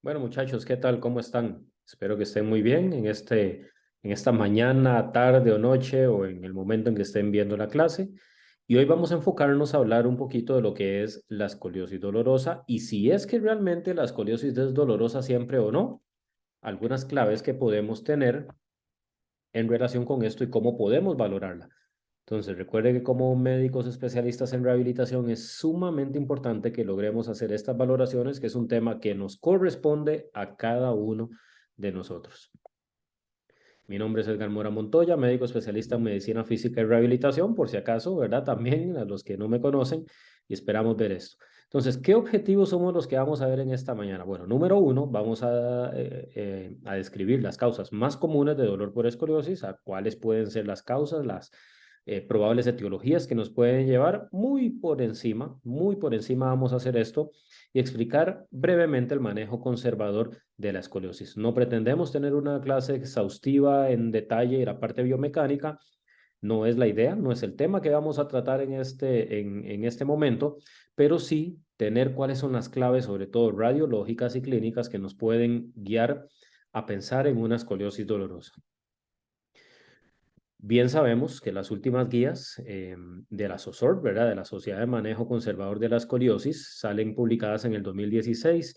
Bueno, muchachos, ¿qué tal? ¿Cómo están? Espero que estén muy bien en esta mañana, tarde o noche o en el momento en que estén viendo la clase. Y hoy vamos a enfocarnos a hablar un poquito de lo que es la escoliosis dolorosa y si es que realmente la escoliosis es dolorosa siempre o no, algunas claves que podemos tener en relación con esto y cómo podemos valorarla. Entonces, recuerde que como médicos especialistas en rehabilitación es sumamente importante que logremos hacer estas valoraciones, que es un tema que nos corresponde a cada uno de nosotros. Mi nombre es Edgar Mora Montoya, médico especialista en medicina física y rehabilitación, por si acaso, ¿verdad? También a los que no me conocen y esperamos ver esto. Entonces, ¿qué objetivos somos los que vamos a ver en esta mañana? Bueno, número uno, vamos a describir las causas más comunes de dolor por escoliosis, a cuáles pueden ser las causas, las probables etiologías que nos pueden llevar. Muy por encima vamos a hacer esto y explicar brevemente el manejo conservador de la escoliosis. No pretendemos tener una clase exhaustiva en detalle de la parte biomecánica, no es la idea, no es el tema que vamos a tratar en este momento, pero sí tener cuáles son las claves, sobre todo radiológicas y clínicas, que nos pueden guiar a pensar en una escoliosis dolorosa. Bien sabemos que las últimas guías de la SOSOR, ¿verdad? De la Sociedad de Manejo Conservador de la Escoliosis, salen publicadas en el 2016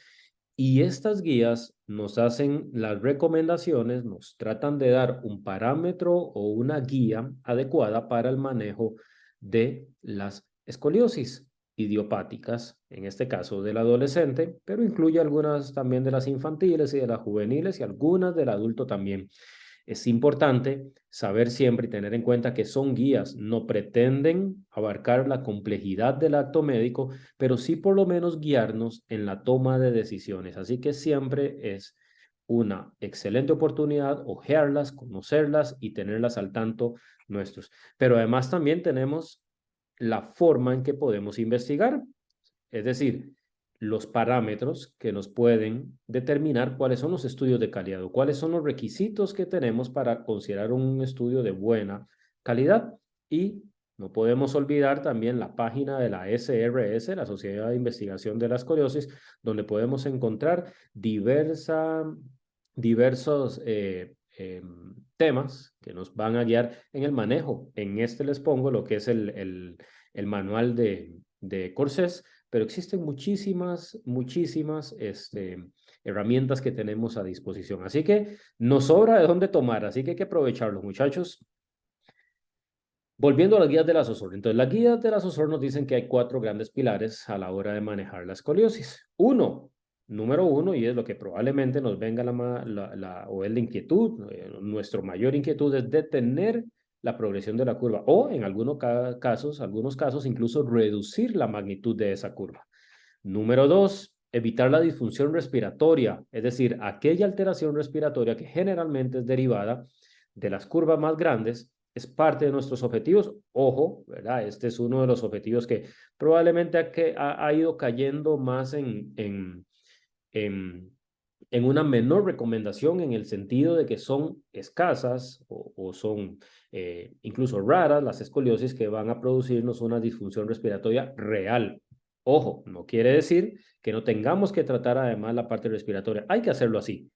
y estas guías nos hacen las recomendaciones, nos tratan de dar un parámetro o una guía adecuada para el manejo de las escoliosis idiopáticas, en este caso del adolescente, pero incluye algunas también de las infantiles y de las juveniles y algunas del adulto también. Es importante saber siempre y tener en cuenta que son guías, no pretenden abarcar la complejidad del acto médico, pero sí por lo menos guiarnos en la toma de decisiones. Así que siempre es una excelente oportunidad ojearlas, conocerlas y tenerlas al tanto nuestros. Pero además también tenemos la forma en que podemos investigar, es decir, los parámetros que nos pueden determinar cuáles son los estudios de calidad o cuáles son los requisitos que tenemos para considerar un estudio de buena calidad. Y no podemos olvidar también la página de la SRS, la Sociedad de Investigación de la Escoliosis, donde podemos encontrar diversos temas que nos van a guiar en el manejo. En este les pongo lo que es el manual de Corsés, pero existen muchísimas herramientas que tenemos a disposición. Así que nos sobra de dónde tomar, así que hay que aprovecharlo, muchachos. Volviendo a las guías de la SOSOR. Entonces, las guías de la SOSOR nos dicen que hay cuatro grandes pilares a la hora de manejar la escoliosis. Número uno, y es lo que probablemente nos venga o es la inquietud, nuestro mayor inquietud es detener la progresión de la curva o en algunos casos incluso reducir la magnitud de esa curva. Número dos, evitar la disfunción respiratoria, es decir, aquella alteración respiratoria que generalmente es derivada de las curvas más grandes, es parte de nuestros objetivos. Ojo, ¿verdad? Este es uno de los objetivos que probablemente ha ido cayendo más en, en una menor recomendación en el sentido de que son escasas o son incluso raras las escoliosis que van a producirnos una disfunción respiratoria real. Ojo, no quiere decir que no tengamos que tratar además la parte respiratoria. Hay que hacerlo así,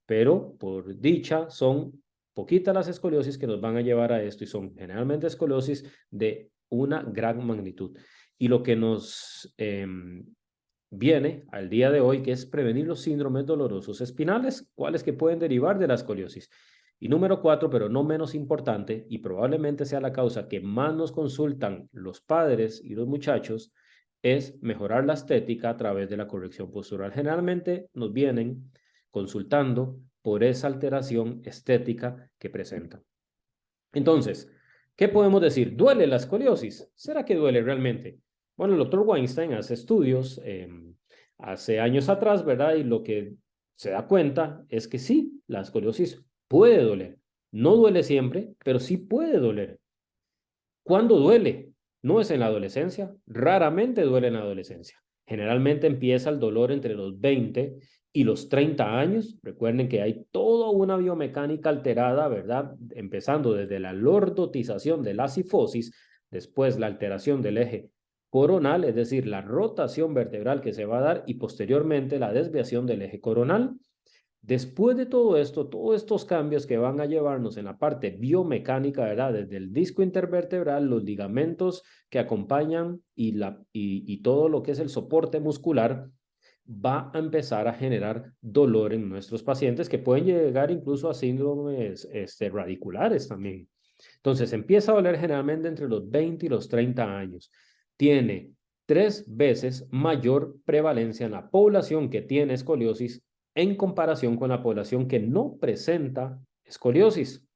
pero por dicha son poquitas las escoliosis que nos van a llevar a esto y son generalmente escoliosis de una gran magnitud. Y lo que nos viene al día de hoy, que es prevenir los síndromes dolorosos espinales, cuáles que pueden derivar de la escoliosis. Y número cuatro, pero no menos importante, y probablemente sea la causa que más nos consultan los padres y los muchachos, es mejorar la estética a través de la corrección postural. Generalmente nos vienen consultando por esa alteración estética que presentan. Entonces, ¿qué podemos decir? ¿Duele la escoliosis? ¿Será que duele realmente? Bueno, el doctor Weinstein hace estudios hace años atrás, ¿verdad? Y lo que se da cuenta es que sí, la escoliosis puede doler. No duele siempre, pero sí puede doler. ¿Cuándo duele? No es en la adolescencia, raramente duele en la adolescencia. Generalmente empieza el dolor entre los 20 y los 30 años. Recuerden que hay toda una biomecánica alterada, ¿verdad? Empezando desde la lordotización de la cifosis, después la alteración del eje coronal, es decir, la rotación vertebral que se va a dar y posteriormente la desviación del eje coronal. Después de todo esto, todos estos cambios que van a llevarnos en la parte biomecánica, ¿verdad? Desde el disco intervertebral, los ligamentos que acompañan y todo lo que es el soporte muscular, va a empezar a generar dolor en nuestros pacientes que pueden llegar incluso a síndromes radiculares también. Entonces, empieza a doler generalmente entre los 20 y los 30 años. Tiene 3 veces mayor prevalencia en la población que tiene escoliosis en comparación con la población que no presenta escoliosis.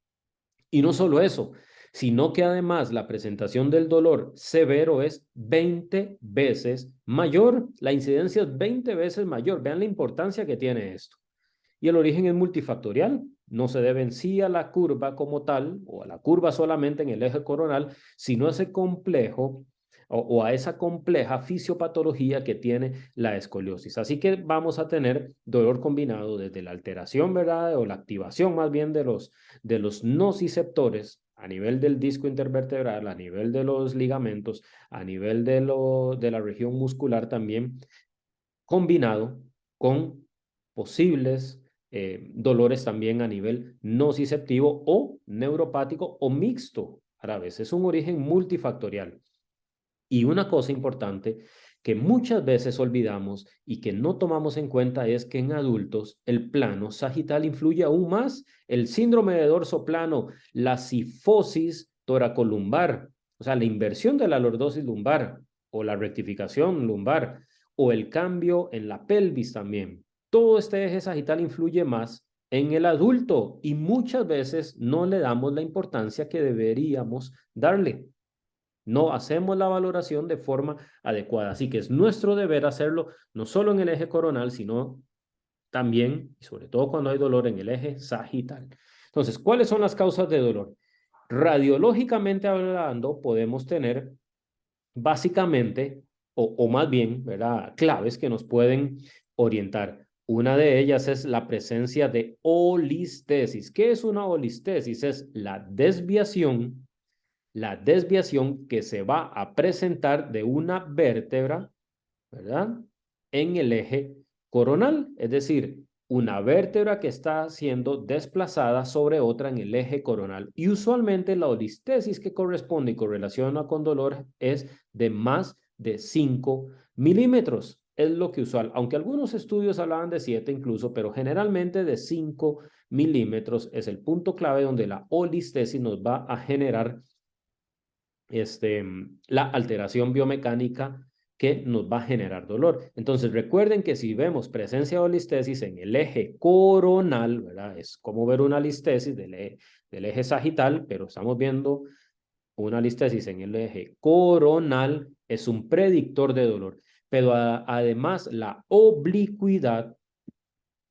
Y no solo eso, sino que además la presentación del dolor severo es 20 veces mayor. La incidencia es 20 veces mayor. Vean la importancia que tiene esto. Y el origen es multifactorial. No se debe en sí a la curva como tal, o a la curva solamente en el eje coronal, sino a ese complejo o a esa compleja fisiopatología que tiene la escoliosis. Así que vamos a tener dolor combinado desde la alteración, ¿verdad? O la activación más bien de los nociceptores a nivel del disco intervertebral, a nivel de los ligamentos, a nivel de la región muscular también, combinado con posibles dolores también a nivel nociceptivo o neuropático o mixto a la vez. Es un origen multifactorial. Y una cosa importante que muchas veces olvidamos y que no tomamos en cuenta es que en adultos el plano sagital influye aún más. El síndrome de dorso plano, la cifosis toracolumbar, o sea, la inversión de la lordosis lumbar o la rectificación lumbar o el cambio en la pelvis también. Todo este eje sagital influye más en el adulto y muchas veces no le damos la importancia que deberíamos darle. No hacemos la valoración de forma adecuada. Así que es nuestro deber hacerlo no solo en el eje coronal, sino también, y sobre todo cuando hay dolor, en el eje sagital. Entonces, ¿cuáles son las causas de dolor? Radiológicamente hablando, podemos tener básicamente, o más bien, ¿verdad? Claves que nos pueden orientar. Una de ellas es la presencia de olistesis. ¿Qué es una olistesis? Es la desviación que se va a presentar de una vértebra, ¿verdad? En el eje coronal, es decir, una vértebra que está siendo desplazada sobre otra en el eje coronal. Y usualmente la olistesis que corresponde y correlaciona con dolor es de más de 5 milímetros. Es lo que usual, aunque algunos estudios hablaban de 7 incluso, pero generalmente de 5 milímetros es el punto clave donde la olistesis nos va a generar la alteración biomecánica que nos va a generar dolor. Entonces, recuerden que si vemos presencia de listesis en el eje coronal, ¿verdad? Es como ver una listesis del eje sagital, pero estamos viendo una listesis en el eje coronal, es un predictor de dolor. Pero además, la oblicuidad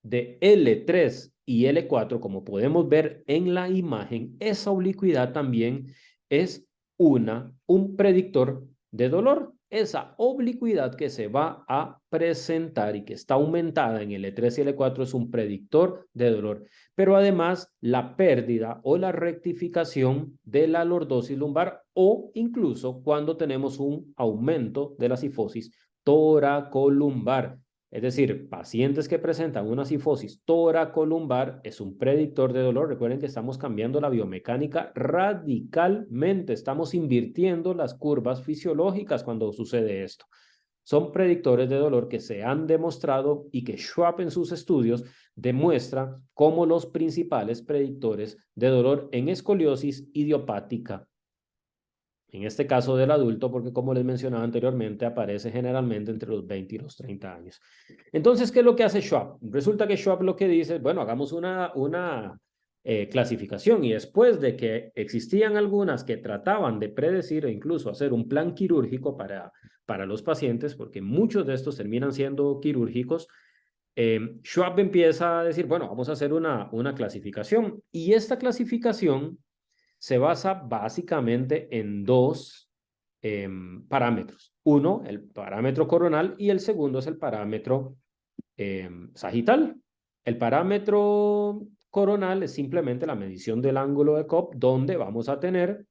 de L3 y L4, como podemos ver en la imagen, esa oblicuidad también es un predictor de dolor. Esa oblicuidad que se va a presentar y que está aumentada en L3 y L4 es un predictor de dolor. Pero además, la pérdida o la rectificación de la lordosis lumbar o incluso cuando tenemos un aumento de la cifosis toracolumbar. Es decir, pacientes que presentan una cifosis toracolumbar es un predictor de dolor. Recuerden que estamos cambiando la biomecánica radicalmente. Estamos invirtiendo las curvas fisiológicas cuando sucede esto. Son predictores de dolor que se han demostrado y que Schwab en sus estudios demuestra como los principales predictores de dolor en escoliosis idiopática. En este caso del adulto, porque como les mencionaba anteriormente, aparece generalmente entre los 20 y los 30 años. Entonces, ¿qué es lo que hace Schwab? Resulta que Schwab lo que dice, bueno, hagamos una clasificación y después de que existían algunas que trataban de predecir e incluso hacer un plan quirúrgico para los pacientes, porque muchos de estos terminan siendo quirúrgicos, Schwab empieza a decir, bueno, vamos a hacer una clasificación y esta clasificación se basa básicamente en dos parámetros. Uno, el parámetro coronal y el segundo es el parámetro sagital. El parámetro coronal es simplemente la medición del ángulo de Cobb, donde vamos a tener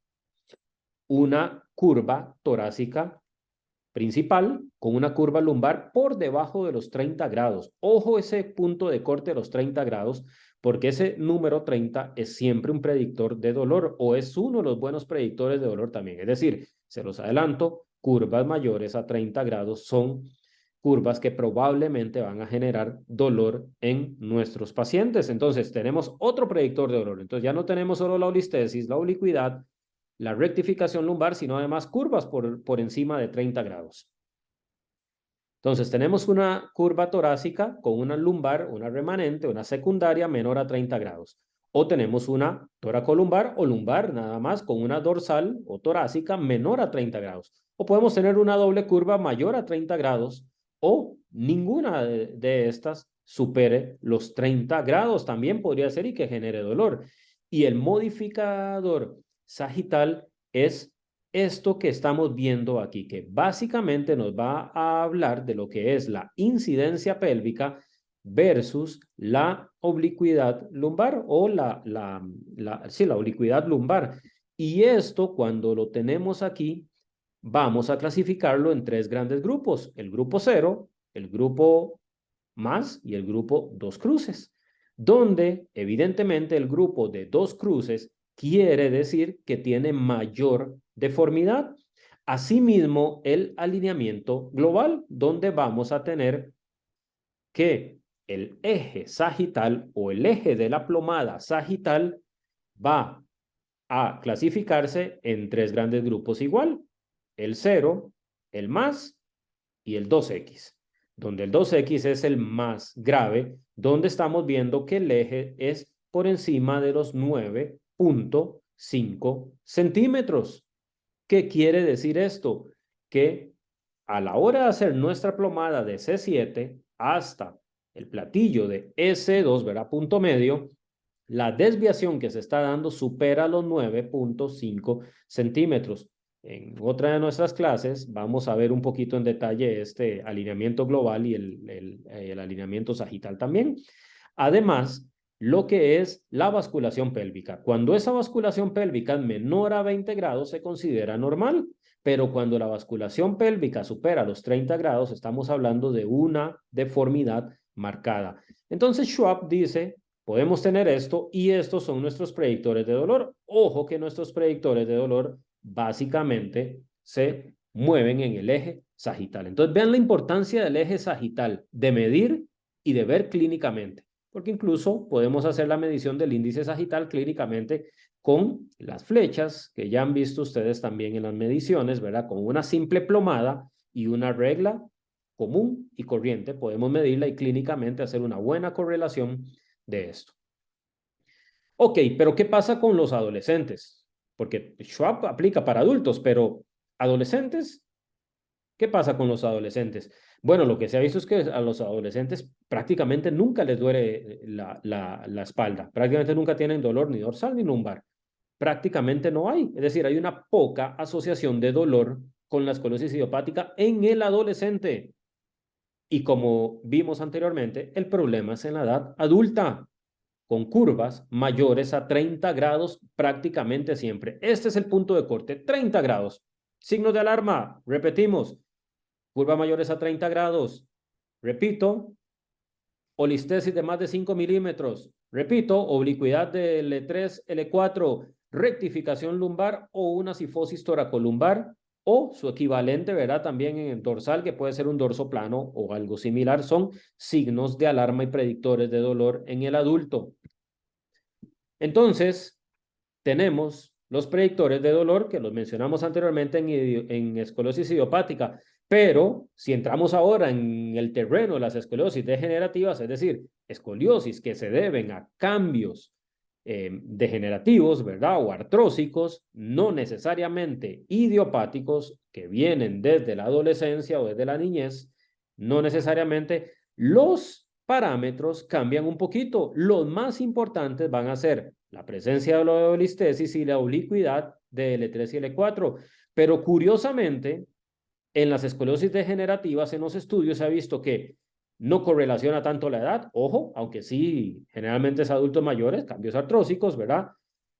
una curva torácica principal con una curva lumbar por debajo de los 30 grados. Ojo ese punto de corte de los 30 grados, porque ese número 30 es siempre un predictor de dolor o es uno de los buenos predictores de dolor también. Es decir, se los adelanto, curvas mayores a 30 grados son curvas que probablemente van a generar dolor en nuestros pacientes. Entonces, tenemos otro predictor de dolor. Entonces, ya no tenemos solo la olistesis, la oblicuidad, la rectificación lumbar, sino además curvas por encima de 30 grados. Entonces, tenemos una curva torácica con una lumbar, una remanente, una secundaria menor a 30 grados. O tenemos una toracolumbar o lumbar nada más con una dorsal o torácica menor a 30 grados. O podemos tener una doble curva mayor a 30 grados o ninguna de estas supere los 30 grados. También podría ser y que genere dolor. Y el modificador sagital es esto que estamos viendo aquí, que básicamente nos va a hablar de lo que es la incidencia pélvica versus la oblicuidad lumbar o la oblicuidad lumbar. Y esto, cuando lo tenemos aquí, vamos a clasificarlo en tres grandes grupos: el grupo 0, el grupo más y el grupo 2 cruces, donde evidentemente el grupo de 2 cruces quiere decir que tiene mayor deformidad. Asimismo, el alineamiento global, donde vamos a tener que el eje sagital o el eje de la plomada sagital va a clasificarse en tres grandes grupos igual: el 0, el más y el 2X, donde el 2X es el más grave, donde estamos viendo que el eje es por encima de los 9.5 centímetros. ¿Qué quiere decir esto? Que a la hora de hacer nuestra plomada de C7 hasta el platillo de S2, ¿verdad? Punto medio, la desviación que se está dando supera los 9.5 centímetros. En otra de nuestras clases vamos a ver un poquito en detalle este alineamiento global y el alineamiento sagital también. Además, lo que es la basculación pélvica. Cuando esa basculación pélvica es menor a 20 grados se considera normal, pero cuando la basculación pélvica supera los 30 grados estamos hablando de una deformidad marcada. Entonces Schwab dice: podemos tener esto y estos son nuestros predictores de dolor. Ojo que nuestros predictores de dolor básicamente se mueven en el eje sagital. Entonces vean la importancia del eje sagital, de medir y de ver clínicamente, porque incluso podemos hacer la medición del índice sagital clínicamente con las flechas que ya han visto ustedes también en las mediciones, ¿verdad? Con una simple plomada y una regla común y corriente podemos medirla y clínicamente hacer una buena correlación de esto. Ok, pero ¿qué pasa con los adolescentes? Porque Schwab aplica para adultos, pero adolescentes, ¿qué pasa con los adolescentes? Bueno, lo que se ha visto es que a los adolescentes prácticamente nunca les duele la espalda, prácticamente nunca tienen dolor ni dorsal ni lumbar, prácticamente no hay, es decir, hay una poca asociación de dolor con la esclerosis idiopática en el adolescente. Y como vimos anteriormente, el problema es en la edad adulta, con curvas mayores a 30 grados prácticamente siempre. Este es el punto de corte, 30 grados. Signos de alarma, repetimos, curvas mayores a 30 grados. Repito, olistesis de más de 5 milímetros. Repito, oblicuidad de L3, L4, rectificación lumbar o una cifosis toracolumbar o su equivalente, ¿verdad? También en el dorsal, que puede ser un dorso plano o algo similar, son signos de alarma y predictores de dolor en el adulto. Entonces, tenemos los predictores de dolor que los mencionamos anteriormente en esclerosis idiopática, pero si entramos ahora en el terreno de las escoliosis degenerativas, es decir, escoliosis que se deben a cambios degenerativos, ¿verdad? O artrósicos, no necesariamente idiopáticos, que vienen desde la adolescencia o desde la niñez, no necesariamente los parámetros cambian un poquito. Los más importantes van a ser la presencia de la olistesis y la oblicuidad de L3 y L4. Pero curiosamente, en las esclerosis degenerativas, en los estudios se ha visto que no correlaciona tanto la edad, ojo, aunque sí, generalmente es adultos mayores, cambios artrósicos, ¿verdad?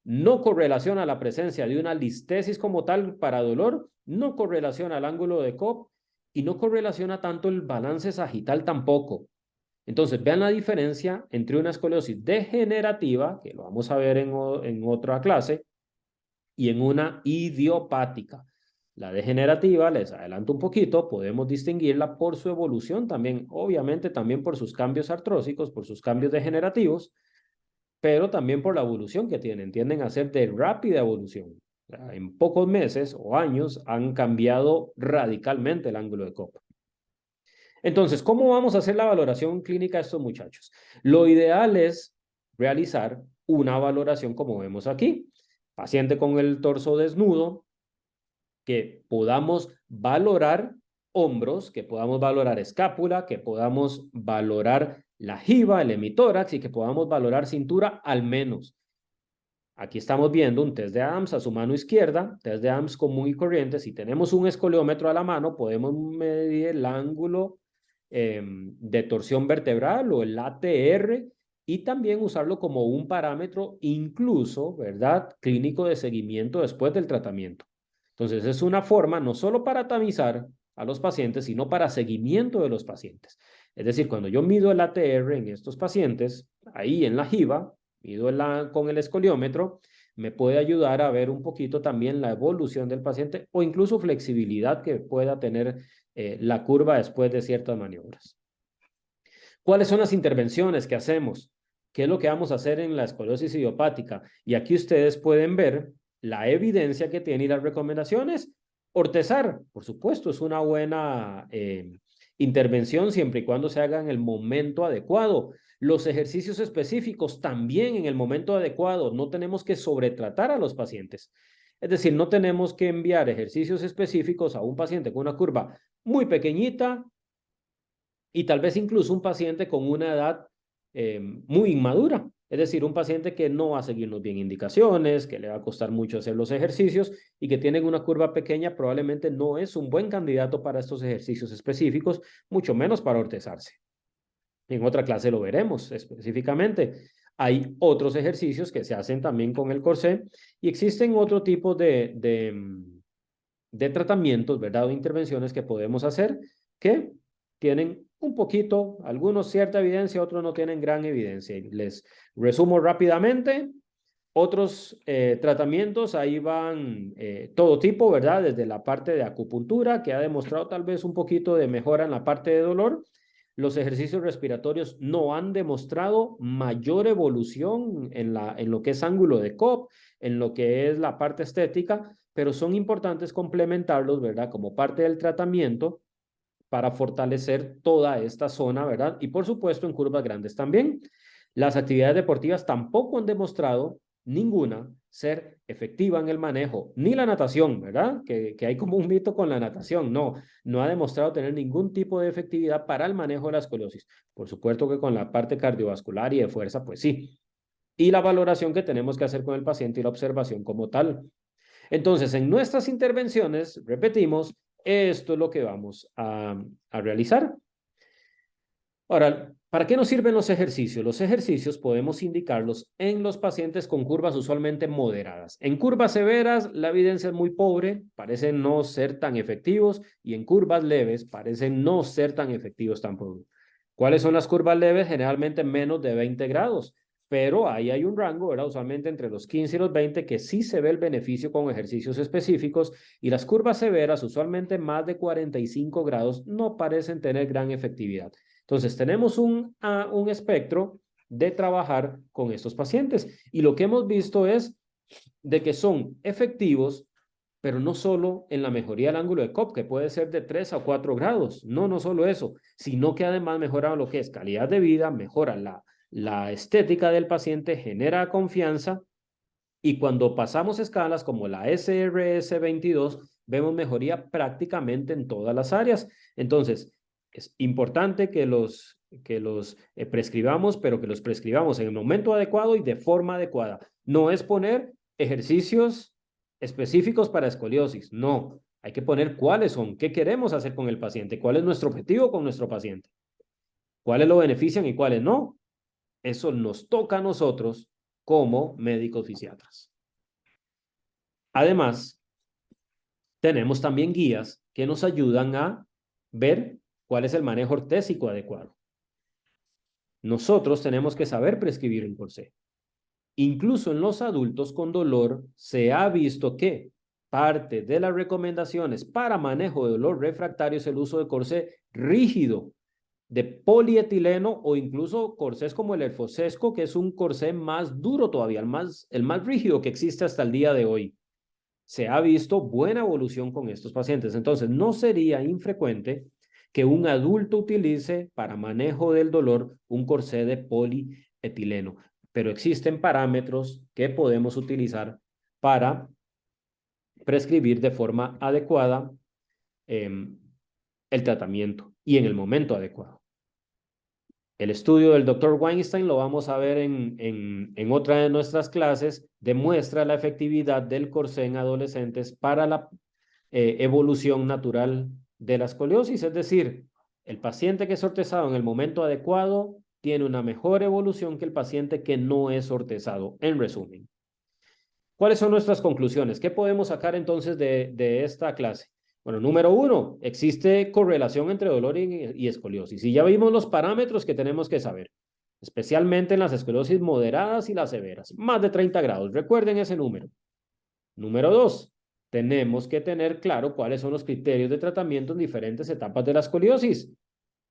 No correlaciona la presencia de una listesis como tal para dolor, no correlaciona el ángulo de Cobb y no correlaciona tanto el balance sagital tampoco. Entonces, vean la diferencia entre una escoliosis degenerativa, que lo vamos a ver en otra clase, y en una idiopática. La degenerativa, les adelanto un poquito, podemos distinguirla por su evolución también, obviamente también por sus cambios artrósicos, por sus cambios degenerativos, pero también por la evolución que tienen. Tienden a ser de rápida evolución. En pocos meses o años han cambiado radicalmente el ángulo de copa. Entonces, ¿cómo vamos a hacer la valoración clínica de estos muchachos? Lo ideal es realizar una valoración como vemos aquí. Paciente con el torso desnudo, que podamos valorar hombros, que podamos valorar escápula, que podamos valorar la jiba, el hemitórax y que podamos valorar cintura al menos. Aquí estamos viendo un test de Adams a su mano izquierda, test de Adams común y corriente. Si tenemos un escoliómetro a la mano, podemos medir el ángulo de torsión vertebral o el ATR y también usarlo como un parámetro incluso, ¿verdad?, clínico de seguimiento después del tratamiento. Entonces, es una forma no solo para tamizar a los pacientes, sino para seguimiento de los pacientes. Es decir, cuando yo mido el ATR en estos pacientes, ahí en la jiba, mido con el escoliómetro, me puede ayudar a ver un poquito también la evolución del paciente o incluso flexibilidad que pueda tener la curva después de ciertas maniobras. ¿Cuáles son las intervenciones que hacemos? ¿Qué es lo que vamos a hacer en la escoliosis idiopática? Y aquí ustedes pueden ver la evidencia que tiene y las recomendaciones. Ortezar, por supuesto, es una buena intervención siempre y cuando se haga en el momento adecuado. Los ejercicios específicos también en el momento adecuado. No tenemos que sobretratar a los pacientes. Es decir, no tenemos que enviar ejercicios específicos a un paciente con una curva muy pequeñita y tal vez incluso un paciente con una edad muy inmadura. Es decir, un paciente que no va a seguirnos bien indicaciones, que le va a costar mucho hacer los ejercicios y que tiene una curva pequeña, probablemente no es un buen candidato para estos ejercicios específicos, mucho menos para ortezarse. En otra clase lo veremos específicamente. Hay otros ejercicios que se hacen también con el corsé y existen otro tipo de tratamientos, ¿verdad? O intervenciones que podemos hacer que tienen un poquito, algunos cierta evidencia, otros no tienen gran evidencia. Les resumo rápidamente. Otros tratamientos, ahí van todo tipo, ¿verdad? Desde la parte de acupuntura, que ha demostrado tal vez un poquito de mejora en la parte de dolor. Los ejercicios respiratorios no han demostrado mayor evolución en lo que es ángulo de COP, en lo que es la parte estética, pero son importantes complementarlos, ¿verdad? Como parte del tratamiento para fortalecer toda esta zona, ¿verdad? Y por supuesto en curvas grandes también. Las actividades deportivas tampoco han demostrado ninguna ser efectiva en el manejo, ni la natación, ¿verdad? Que hay como un mito con la natación, no ha demostrado tener ningún tipo de efectividad para el manejo de la escoliosis. Por supuesto que con la parte cardiovascular y de fuerza, pues sí. Y la valoración que tenemos que hacer con el paciente y la observación como tal. Entonces, en nuestras intervenciones, repetimos, esto es lo que vamos a realizar. Ahora, ¿para qué nos sirven los ejercicios? Los ejercicios podemos indicarlos en los pacientes con curvas usualmente moderadas. En curvas severas, la evidencia es muy pobre, parecen no ser tan efectivos, y en curvas leves, parecen no ser tan efectivos tampoco. ¿Cuáles son las curvas leves? Generalmente menos de 20 grados, pero ahí hay un rango, ¿verdad? Usualmente entre los 15 y los 20, que sí se ve el beneficio con ejercicios específicos, y las curvas severas, usualmente más de 45 grados, no parecen tener gran efectividad. Entonces, tenemos un espectro de trabajar con estos pacientes y lo que hemos visto es de que son efectivos, pero no solo en la mejoría del ángulo de COP, que puede ser de 3 a 4 grados, no solo eso, sino que además mejora lo que es calidad de vida, mejora la estética del paciente, genera confianza y cuando pasamos escalas como la SRS-22, vemos mejoría prácticamente en todas las áreas. Entonces, es importante que los prescribamos, pero que los prescribamos en el momento adecuado y de forma adecuada. No es poner ejercicios específicos para escoliosis, no. Hay que poner cuáles son, qué queremos hacer con el paciente, cuál es nuestro objetivo con nuestro paciente, cuáles lo benefician y cuáles no. Eso nos toca a nosotros como médicos fisiatras. Además, tenemos también guías que nos ayudan a ver cuál es el manejo ortésico adecuado. Nosotros tenemos que saber prescribir un corsé. Incluso en los adultos con dolor se ha visto que parte de las recomendaciones para manejo de dolor refractario es el uso de corsé rígido, de polietileno o incluso corsés como el Elfosesco, que es un corsé más duro todavía, el más rígido que existe hasta el día de hoy. Se ha visto buena evolución con estos pacientes. Entonces, no sería infrecuente que un adulto utilice para manejo del dolor un corsé de polietileno, pero existen parámetros que podemos utilizar para prescribir de forma adecuada el tratamiento y en el momento adecuado. El estudio del Dr. Weinstein, lo vamos a ver en otra de nuestras clases, demuestra la efectividad del corsé en adolescentes para la evolución natural de la escoliosis, es decir, el paciente que es ortezado en el momento adecuado tiene una mejor evolución que el paciente que no es ortezado, en resumen. ¿Cuáles son nuestras conclusiones? ¿Qué podemos sacar entonces de esta clase? Bueno, número 1, existe correlación entre dolor y escoliosis. Y ya vimos los parámetros que tenemos que saber, especialmente en las escoliosis moderadas y las severas, más de 30 grados. Recuerden ese número. Número 2, tenemos que tener claro cuáles son los criterios de tratamiento en diferentes etapas de la escoliosis.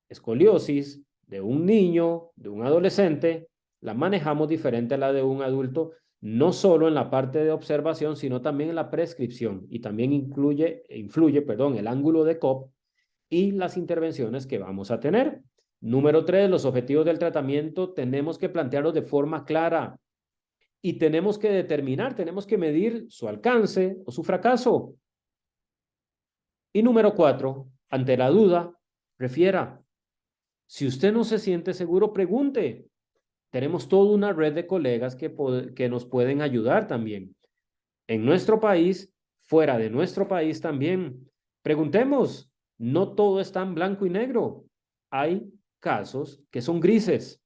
Escoliosis de un niño, de un adolescente, la manejamos diferente a la de un adulto, no solo en la parte de observación, sino también en la prescripción, y también influye el ángulo de Cobb y las intervenciones que vamos a tener. Número 3, los objetivos del tratamiento tenemos que plantearlos de forma clara y tenemos que determinar, tenemos que medir su alcance o su fracaso. Y número 4, ante la duda, refiera. Si usted no se siente seguro, pregunte. Tenemos toda una red de colegas que nos pueden ayudar también. En nuestro país, fuera de nuestro país también. Preguntemos. No todo está en blanco y negro. Hay casos que son grises.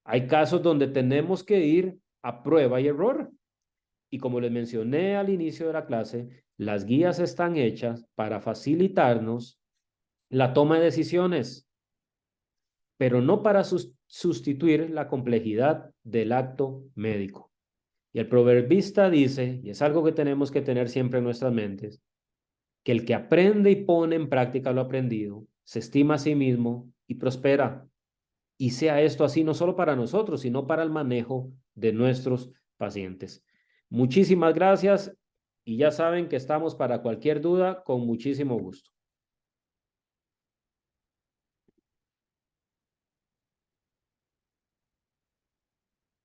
Hay casos donde tenemos que ir a prueba y error. Y como les mencioné al inicio de la clase, las guías están hechas para facilitarnos la toma de decisiones, pero no para sustituir la complejidad del acto médico. Y el proverbista dice, y es algo que tenemos que tener siempre en nuestras mentes, que el que aprende y pone en práctica lo aprendido, se estima a sí mismo y prospera. Y sea esto así no solo para nosotros, sino para el manejo de nuestros pacientes. Muchísimas gracias y ya saben que estamos para cualquier duda con muchísimo gusto.